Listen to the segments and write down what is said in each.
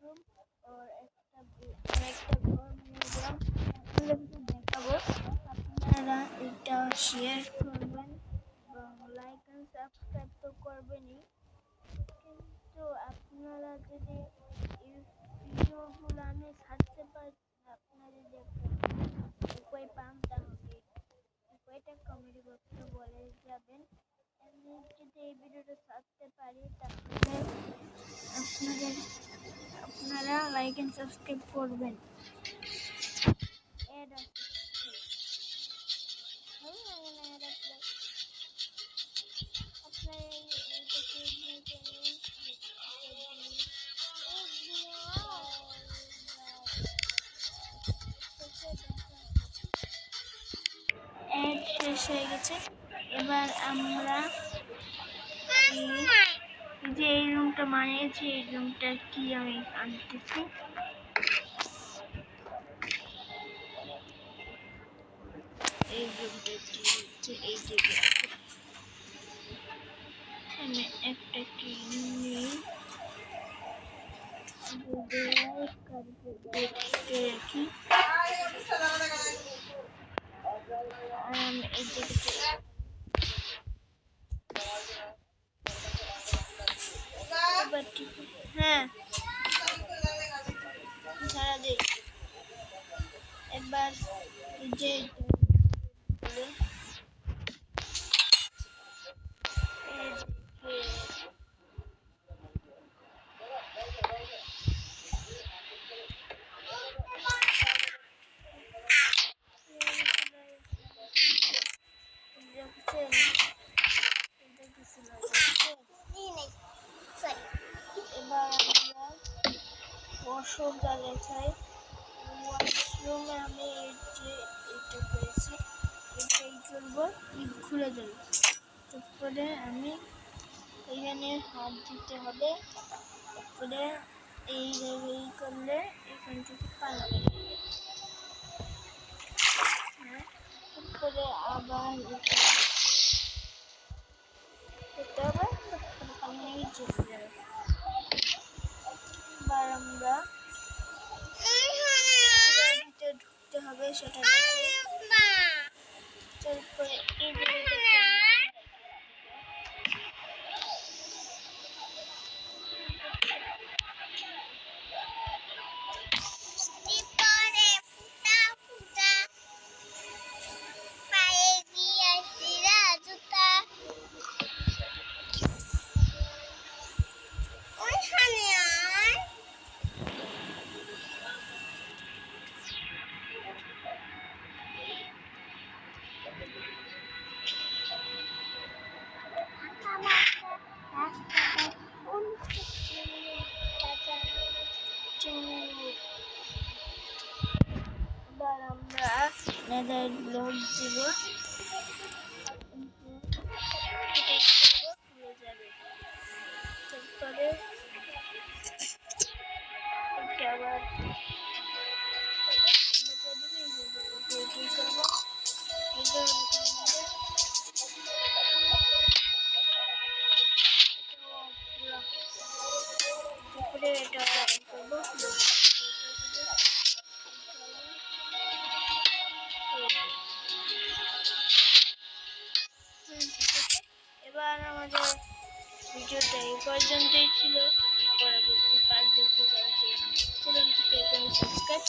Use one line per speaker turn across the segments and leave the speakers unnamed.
Bathroom और একটা ঘর বানিয়েছিলাম, আপনাদেরকে দেখাবো। আপনারা এটা শেয়ার করবেন এবং লাইক এন্ড সাবস্ক্রাইব তো করবেনই, কিন্তু আপনারা যদি এই ভিডিওগুলো আমি ছাড়তে পারি, আপনারা যদি একটা উপায় পান তাহলে উপায়টা কমেন্ট বক্সে বলে যাবেন। আমি যদি এই ভিডিওটা ছাড়তে পারি তাহলে আপনারা লাইক এন্ড সাবস্ক্রাইব করবেন। অ্যাড শেষ হয়ে গেছে। এবার আমরা যে এই রুমটা বানিয়েছি, এই রুমটা কি আমি আনতেছি। এই রুমটা কি হচ্ছে, এই যে এখানে একটা কি নিই রাখি, আর আমি এই জায়গাটা হ্যাঁ ঝাড়া দিই। এবার যে এবার আমরা ওয়াশরুম জ্বালিয়ে চাই। ওয়াশরুমে আমি এটা করেছি, এটাই করবো, খুলে দেব। তারপরে আমি এখানে হাত দিতে হবে, তারপরে এই জায়গায় করলে এখান থেকে পানি বেরিয়ে যাবে। তারপরে আবার করতে হবে, তারপরে পানি চলে যাবে। এবার আমরা ঢুকতে হবে, সেটা তারপরে এবার আমরা নেদার ব্লক দিব, খুলে যাবে। তারপরে আবার তারপরে এটা করবো। এবার আমাদের ভিডিওটা এই পর্যন্তই ছিল। পরবর্তী পার্ট দেখতে চ্যানেলটিকে সাবস্ক্রাইব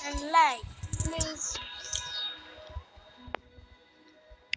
and like please।